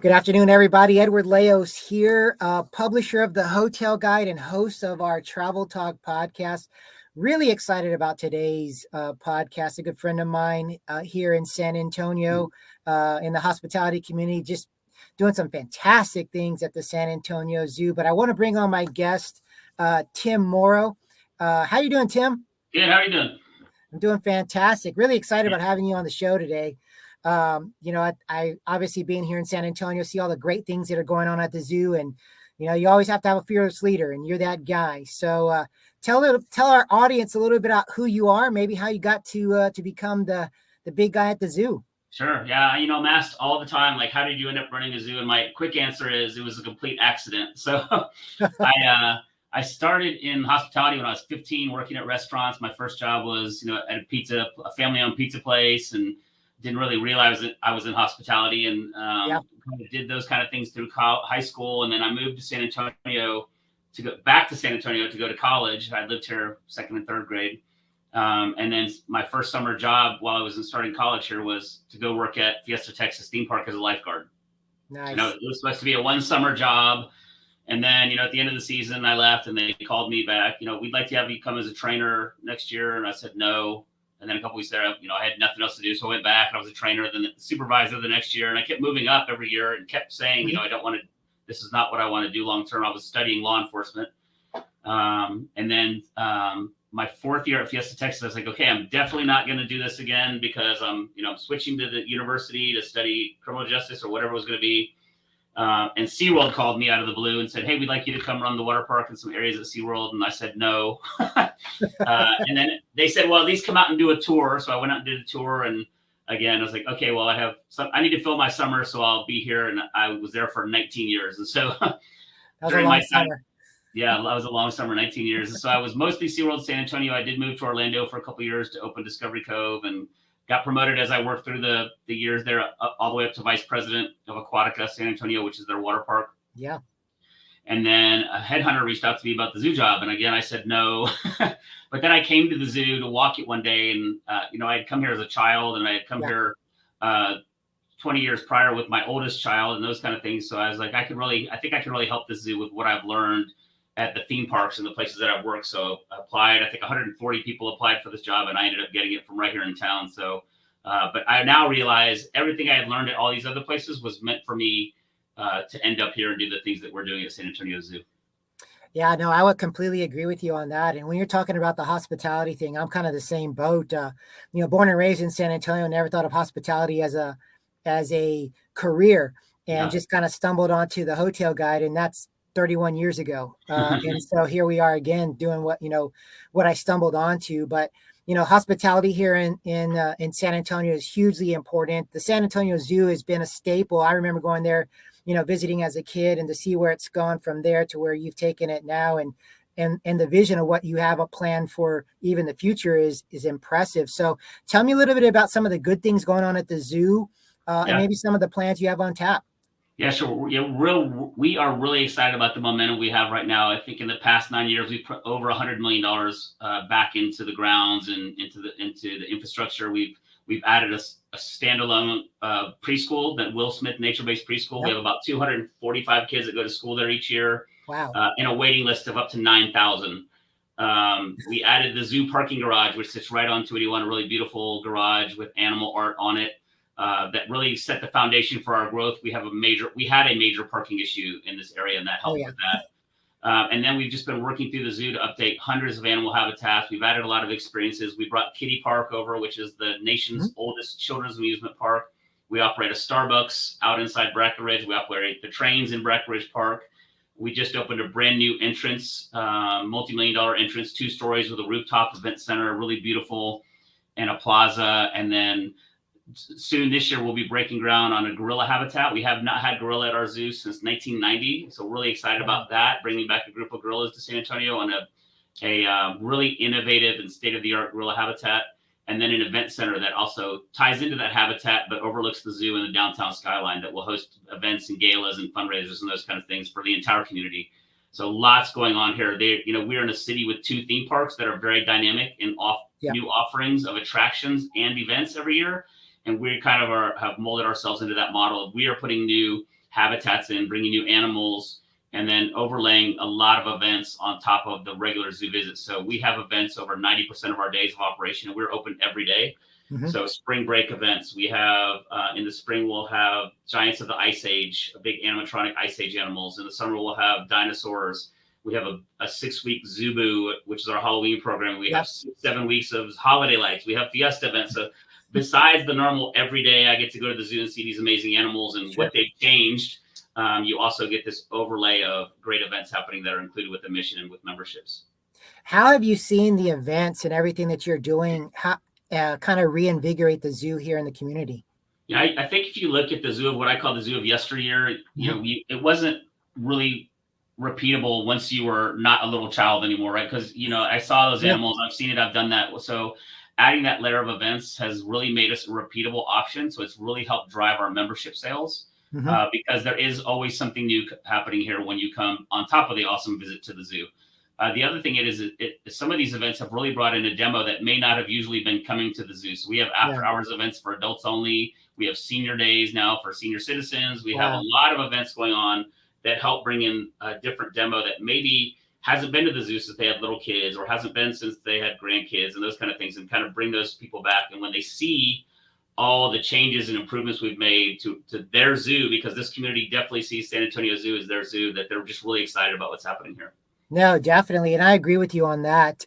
Good afternoon, everybody. Edward Leos here, publisher of the Hotel Guide and host of our Travel Talk podcast. Really excited about today's podcast. A good friend of mine here in San Antonio in the hospitality community, just doing some fantastic things at the San Antonio Zoo. But I want to bring on my guest, Tim Morrow. How you doing, Tim? Good. How are you doing? I'm doing fantastic. Really excited about having you on the show today. I obviously being here in San Antonio, see all the great things that are going on at the zoo, and you always have to have a fearless leader, and you're that guy. So tell our audience a little bit about who you are, maybe how you got to become the big guy at the zoo. Sure. Yeah. I'm asked all the time, like, how did you end up running a zoo? And my quick answer is it was a complete accident. So I started in hospitality when I was 15, working at restaurants. My first job was, at a family-owned pizza place, and didn't really realize that I was in hospitality, and kind of did those kind of things through high school. And then I moved to San Antonio to go to college. I lived here second and third grade. And then my first summer job while I was starting college here was to go work at Fiesta Texas theme park as a lifeguard. Nice. It was supposed to be a one summer job. And then, at the end of the season, I left, and they called me back. We'd like to have you come as a trainer next year. And I said, no. And then a couple weeks there, I had nothing else to do. So I went back, and I was a trainer, then the supervisor the next year. And I kept moving up every year and kept saying, this is not what I want to do long term. I was studying law enforcement. And then my fourth year at Fiesta Texas, I was like, okay, I'm definitely not going to do this again, because I'm switching to the university to study criminal justice or whatever it was going to be. And SeaWorld called me out of the blue and said, hey, we'd like you to come run the water park in some areas at SeaWorld. And I said, no. And then they said, well, at least come out and do a tour. So I went out and did a tour. And again, I was like, okay, well, I need to fill my summer, so I'll be here. And I was there for 19 years. And so that was during my time, summer. Yeah, that was a long summer, 19 years. And so I was mostly SeaWorld San Antonio. I did move to Orlando for a couple of years to open Discovery Cove, and got promoted as I worked through the years there, all the way up to vice president of Aquatica San Antonio, which is their water park. Yeah. And then a headhunter reached out to me about the zoo job. And again, I said no. But then I came to the zoo to walk it one day. And, I had come here as a child, and I had come here 20 years prior with my oldest child and those kind of things. So I was like, I think I can really help this zoo with what I've learned at the theme parks and the places that I've worked. So I applied. I think 140 people applied for this job, and I ended up getting it from right here in town. So, but I now realize everything I had learned at all these other places was meant for me to end up here and do the things that we're doing at San Antonio Zoo. Yeah, no, I would completely agree with you on that. And when you're talking about the hospitality thing, I'm kind of the same boat. Born and raised in San Antonio, never thought of hospitality as a career, and just kind of stumbled onto the Hotel Guide, and that's 31 years ago. And so here we are again doing what I stumbled onto. But, hospitality here in San Antonio is hugely important. The San Antonio Zoo has been a staple. I remember going there, visiting as a kid, and to see where it's gone from there to where you've taken it now, and the vision of what you have a plan for even the future is impressive. So tell me a little bit about some of the good things going on at the zoo, and maybe some of the plans you have on tap. Yeah, sure. Yeah, we are really excited about the momentum we have right now. I think in the past 9 years, we've put over $100 million back into the grounds and into the infrastructure. We've added a standalone preschool, that Will Smith nature-based preschool. Yep. We have about 245 kids that go to school there each year. Wow. And a waiting list of up to 9,000. We added the zoo parking garage, which sits right on 281, a really beautiful garage with animal art on it. That really set the foundation for our growth. We had a major parking issue in this area, and that helped with that. And then we've just been working through the zoo to update hundreds of animal habitats. We've added a lot of experiences. We brought Kiddie Park over, which is the nation's oldest children's amusement park. We operate a Starbucks out inside Breckenridge. We operate the trains in Breckenridge Park. We just opened a brand new entrance, multi-million-dollar entrance, 2 stories with a rooftop event center, really beautiful, and a plaza. And then soon this year, we'll be breaking ground on a gorilla habitat. We have not had gorilla at our zoo since 1990. So really excited about that, bringing back a group of gorillas to San Antonio on a really innovative and state-of-the-art gorilla habitat. And then an event center that also ties into that habitat, but overlooks the zoo and the downtown skyline, that will host events and galas and fundraisers and those kind of things for the entire community. So lots going on here. We're in a city with 2 theme parks that are very dynamic and new offerings of attractions and events every year. And we kind of have molded ourselves into that model. We are putting new habitats in, bringing new animals, and then overlaying a lot of events on top of the regular zoo visits. So we have events over 90% of our days of operation, and we're open every day. Mm-hmm. So spring break events, we have in the spring, we'll have Giants of the Ice Age, big animatronic Ice Age animals. In the summer, we'll have dinosaurs. We have a 6-week Zubu, which is our Halloween program. We have 7 weeks of holiday lights. We have fiesta events. So besides the normal every day, I get to go to the zoo and see these amazing animals and what they've changed. You also get this overlay of great events happening that are included with the mission and with memberships. How have you seen the events and everything that you're doing kind of reinvigorate the zoo here in the community? Yeah, I think if you look at the zoo of what I call the zoo of yesteryear, it wasn't really repeatable once you were not a little child anymore, right? Because, I saw those animals, I've seen it, I've done that. So adding that layer of events has really made us a repeatable option. So it's really helped drive our membership sales. Because there is always something new happening here when you come on top of the awesome visit to the zoo. The other thing is some of these events have really brought in a demo that may not have usually been coming to the zoo. So we have after hours events for adults only. We have senior days now for senior citizens. We have a lot of events going on that help bring in a different demo that maybe hasn't been to the zoo since they had little kids or hasn't been since they had grandkids and those kind of things, and kind of bring those people back. And when they see all the changes and improvements we've made to their zoo, because this community definitely sees San Antonio Zoo as their zoo, that they're just really excited about what's happening here. No, definitely. And I agree with you on that.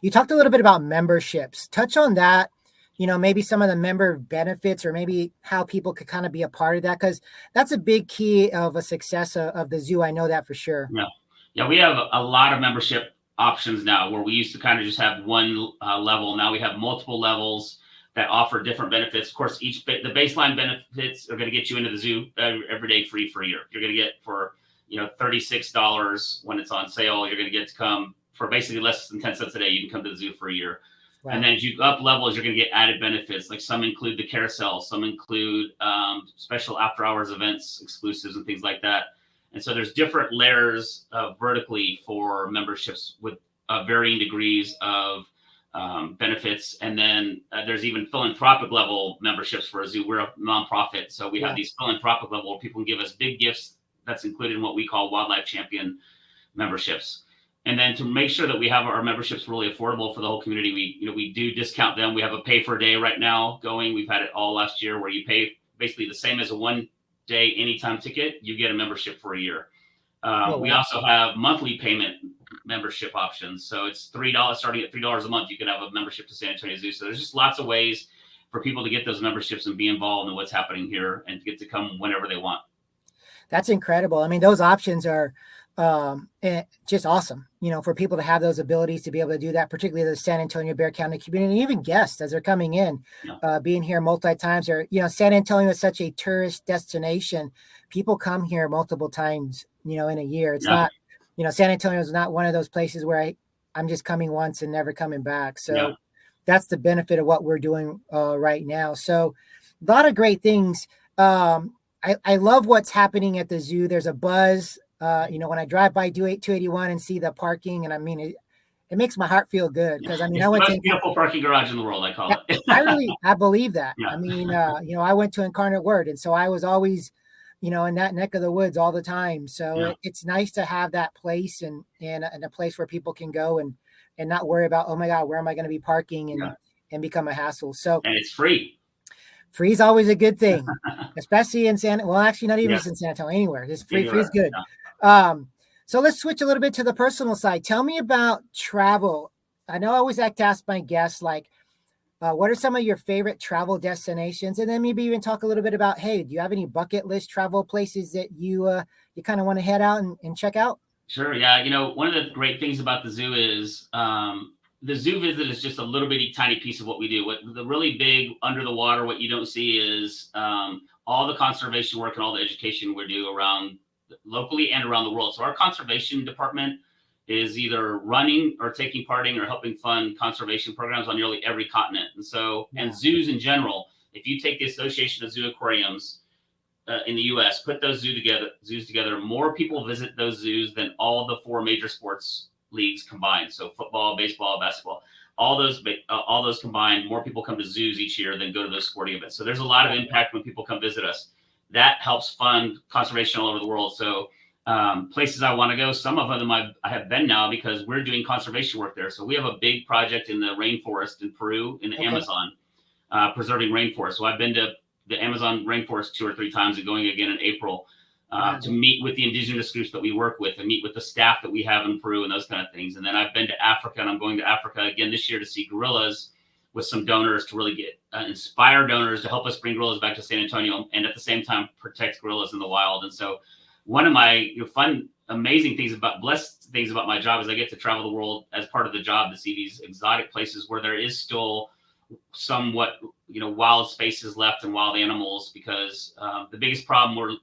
You talked a little bit about memberships. Touch on that, maybe some of the member benefits or maybe how people could kind of be a part of that, because that's a big key of a success of the zoo. I know that for sure. Yeah, we have a lot of membership options now where we used to kind of just have one level. Now we have multiple levels that offer different benefits. Of course, the baseline benefits are going to get you into the zoo every day free for a year. You're going to get for $36 when it's on sale. You're going to get to come for basically less than 10 cents a day. You can come to the zoo for a year. Wow. And then as you up levels, you're going to get added benefits. Like some include the carousel, some include special after hours events, exclusives and things like that. And so there's different layers vertically for memberships with varying degrees of benefits. And then there's even philanthropic level memberships for a zoo. We're a nonprofit. So we have these philanthropic level where people can give us big gifts. That's included in what we call Wildlife Champion memberships. And then to make sure that we have our memberships really affordable for the whole community, we do discount them. We have a pay for a day right now going. We've had it all last year where you pay basically the same as a 1-day anytime ticket. You get a membership for a year. We also have monthly payment membership options. So it's $3, starting at $3 a month. You can have a membership to San Antonio Zoo. So there's just lots of ways for people to get those memberships and be involved in what's happening here and get to come whenever they want. That's incredible. I mean, those options are just awesome, for people to have those abilities to be able to do that, particularly the San Antonio Bexar County community, and even guests as they're coming in, being here multi times. Or, San Antonio is such a tourist destination. People come here multiple times, in a year. It's not, San Antonio is not one of those places where I'm just coming once and never coming back. So that's the benefit of what we're doing right now. So a lot of great things. I love what's happening at the zoo. There's a buzz, when I drive by 281 and see the parking, and I mean, it makes my heart feel good because I went to the most beautiful parking garage in the world. I call it. I believe that. Yeah. I mean, I went to Incarnate Word, and so I was always, in that neck of the woods all the time. So it's nice to have that place and a place where people can go and not worry about, oh my God, where am I going to be parking and become a hassle. So and it's free. Free is always a good thing, especially in actually not even in San Antonio, anywhere. Just free is good. So let's switch a little bit to the personal side. Tell me about travel. I know I always like to ask my guests, what are some of your favorite travel destinations? And then maybe even talk a little bit about, hey, do you have any bucket list travel places that you kind of want to head out and check out? Sure. Yeah. One of the great things about the zoo is the zoo visit is just a little bitty tiny piece of what we do. What the really big under the water, what you don't see is all the conservation work and all the education we do around locally and around the world. So our conservation department is either running or taking part in or helping fund conservation programs on nearly every continent. And so, and zoos in general, if you take the Association of Zoo Aquariums in the U.S., put those zoos together, more people visit those zoos than all the 4 major sports leagues combined. So football, baseball, basketball, all those combined, more people come to zoos each year than go to those sporting events. So there's a lot of impact when people come visit us. that helps fund conservation all over the world. So places I want to go, some of them I have been now because we're doing conservation work there. So we have a big project in the rainforest in Peru, in the Okay. Amazon, preserving rainforest. So I've been to the Amazon rainforest 2 or 3 times and going again in April Wow. to meet with the indigenous groups that we work with and meet with the staff that we have in Peru and those kind of things. And then I've been to Africa, and I'm going to Africa again this year to see gorillas with some donors to really get inspire donors to help us bring gorillas back to San Antonio and at the same time protect gorillas in the wild. And so one of my fun, amazing things blessed things about my job is I get to travel the world as part of the job to see these exotic places where there is still somewhat, wild spaces left and wild animals, because the biggest problem we're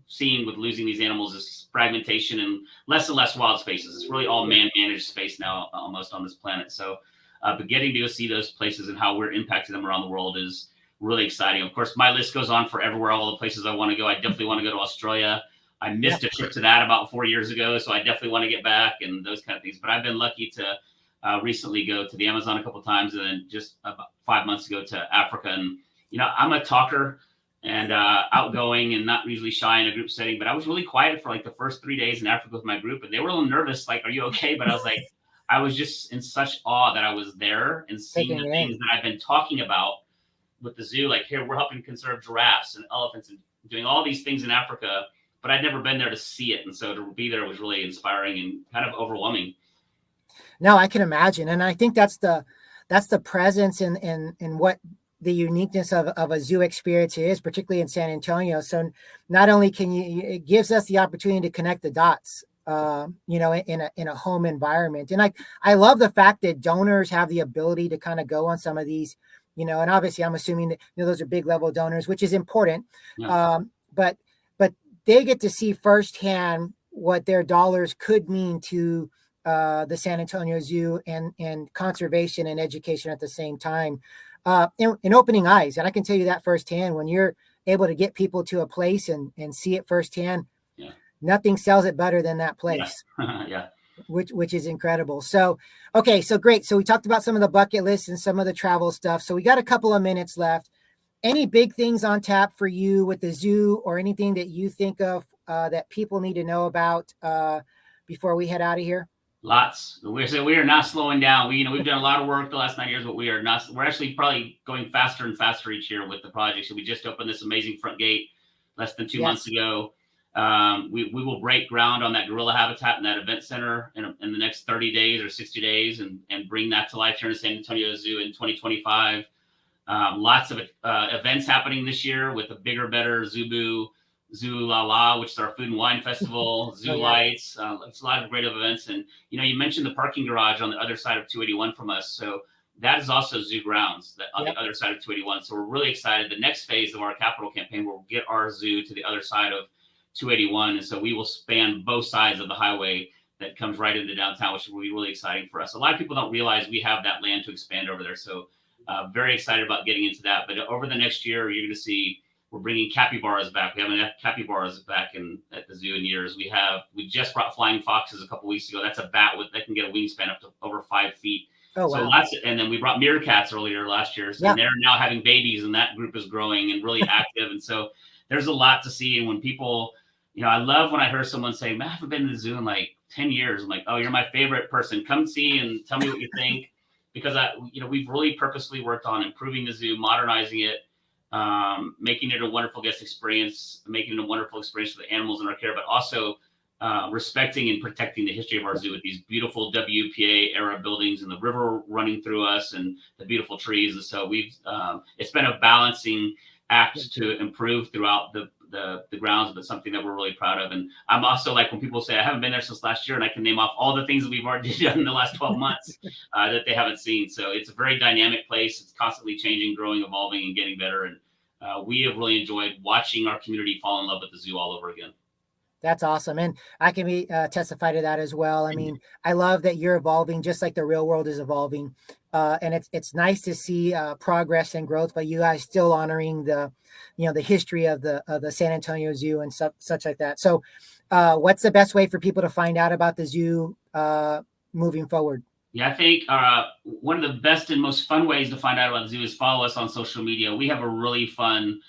seeing with losing these animals is fragmentation and less wild spaces. It's really all man-managed space now almost on this planet. So but getting to go see those places and how we're impacting them around the world is really exciting. Of course, my list goes on forever where all the places I want to go. I definitely want to go to Australia. I missed a trip to that about 4 years ago, so I definitely want to get back and those kind of things. But I've been lucky to recently go to the Amazon a couple of times, and then just about 5 months ago to Africa. And, I'm a talker and outgoing and not usually shy in a group setting, but I was really quiet for like the first 3 days in Africa with my group, and they were a little nervous, like, are you okay? But I was like, I was just in such awe that I was there and seeing the things that I've been talking about with the zoo. Like, here, we're helping conserve giraffes and elephants and doing all these things in Africa, but I'd never been there to see it. And so to be there was really inspiring and kind of overwhelming. No, I can imagine. And I think that's the presence in what the uniqueness of a zoo experience is, particularly in San Antonio. So not only it gives us the opportunity to connect the dots, in a home environment. And I love the fact that donors have the ability to kind of go on some of these, and obviously I'm assuming that those are big level donors, which is important. Yeah. But they get to see firsthand what their dollars could mean to the San Antonio Zoo and conservation and education at the same time, in opening eyes. And I can tell you that firsthand, when you're able to get people to a place and see it firsthand, nothing sells it better than that place. Yeah. Which is incredible. So, okay. So great. So we talked about some of the bucket lists and some of the travel stuff. So we got a couple of minutes left. Any big things on tap for you with the zoo, or anything that you think of that people need to know about before we head out of here? Lots. We are not slowing down. We've done a lot of work the last 9 years, but we're actually probably going faster and faster each year with the project. So we just opened this amazing front gate less than 2 months ago. We will break ground on that gorilla habitat and that event center in the next 30 days or 60 days and bring that to life here in San Antonio Zoo in 2025. Lots of events happening this year with a bigger, better Zubu, Zoo La La, which is our food and wine festival, Zoo Lights. It's a lot of great events. And, you mentioned the parking garage on the other side of 281 from us. So that is also zoo grounds on the other side of 281. So we're really excited. The next phase of our capital campaign will get our zoo to the other side of 281. And so we will span both sides of the highway that comes right into downtown, which will be really exciting for us. A lot of people don't realize we have that land to expand over there. So very excited about getting into that. But over the next year, you're going to see we're bringing capybaras back. We haven't had capybaras back at the zoo in years. We just brought flying foxes a couple weeks ago. That's a bat that can get a wingspan up to over 5 feet. Oh, wow. So and then we brought meerkats earlier last year. So they're now having babies, and that group is growing and really active. And so there's a lot to see. And when people, I love when I hear someone say, "Man, I haven't been to the zoo in like 10 years." I'm like, "Oh, you're my favorite person. Come see and tell me what you think." Because we've really purposely worked on improving the zoo, modernizing it, making it a wonderful guest experience, making it a wonderful experience for the animals in our care, but also respecting and protecting the history of our zoo with these beautiful WPA era buildings and the river running through us and the beautiful trees. And so it's been a balancing act to improve throughout the grounds, but something that we're really proud of. And I'm also like, when people say I haven't been there since last year, and I can name off all the things that we've already done in the last 12 months that they haven't seen. So it's a very dynamic place. It's constantly changing, growing, evolving, and getting better. And we have really enjoyed watching our community fall in love with the zoo all over again. That's awesome. And I can testify to that as well. I mean, I love that you're evolving just like the real world is evolving. And it's nice to see progress and growth, but you guys still honoring the history of the San Antonio Zoo and such like that. So what's the best way for people to find out about the zoo moving forward? Yeah, I think one of the best and most fun ways to find out about the zoo is follow us on social media. We have a really fun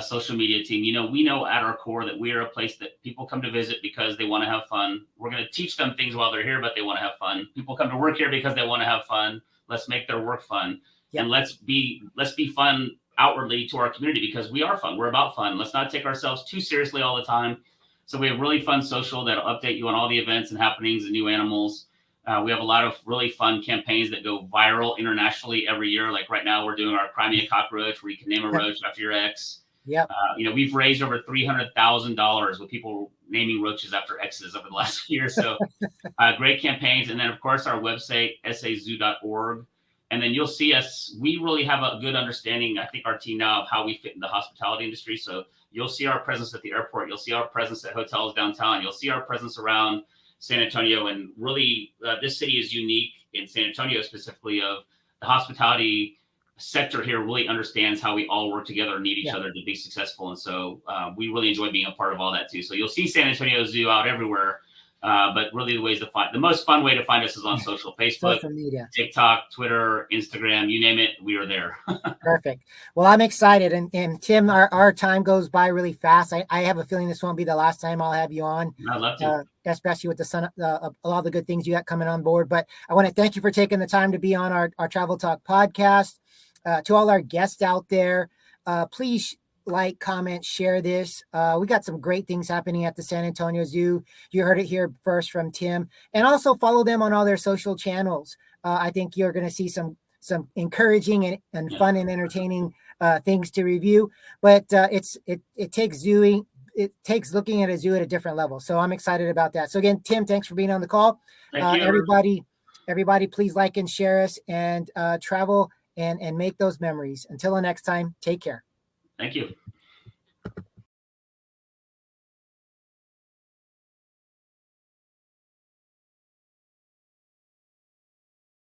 social media team. We know at our core that we are a place that people come to visit because they want to have fun. We're going to teach them things while they're here, but they want to have fun. People come to work here because they want to have fun. Let's make their work fun. Yep. And let's be fun outwardly to our community, because we are fun. We're about fun. Let's not take ourselves too seriously all the time. So we have really fun social that'll update you on all the events and happenings and new animals. We have a lot of really fun campaigns that go viral internationally every year. Like right now, we're doing our Cry Me a Cockroach, where you can name a roach after your ex. Yep. We've raised over $300,000 with people naming roaches after exes over the last year. So great campaigns. And then, of course, our website, sazoo.org. And then you'll see us. We really have a good understanding, I think, our team now, of how we fit in the hospitality industry. So you'll see our presence at the airport. You'll see our presence at hotels downtown. You'll see our presence around San Antonio. And really, this city is unique in San Antonio, specifically, of the hospitality sector here really understands how we all work together and need each other to be successful. And so we really enjoy being a part of all that too. So you'll see San Antonio Zoo out everywhere. But really, the most fun way to find us is on social: Facebook, social media, TikTok, Twitter, Instagram, you name it, we are there. Perfect. Well, I'm excited. And Tim, our time goes by really fast. I have a feeling this won't be the last time I'll have you on. I'd love to. Especially with a lot of the good things you got coming on board. But I want to thank you for taking the time to be on our Travel Talk podcast. To all our guests out there, please like, comment, share this. We got some great things happening at the San Antonio Zoo. You heard it here first from Tim. And also follow them on all their social channels. I think you're going to see some encouraging and fun and entertaining things to review. But it takes zooing. It takes looking at a zoo at a different level. So I'm excited about that. So again, Tim, thanks for being on the call. Thank you. Everybody, please like and share us, and travel and make those memories. Until the next time, take care. Thank you.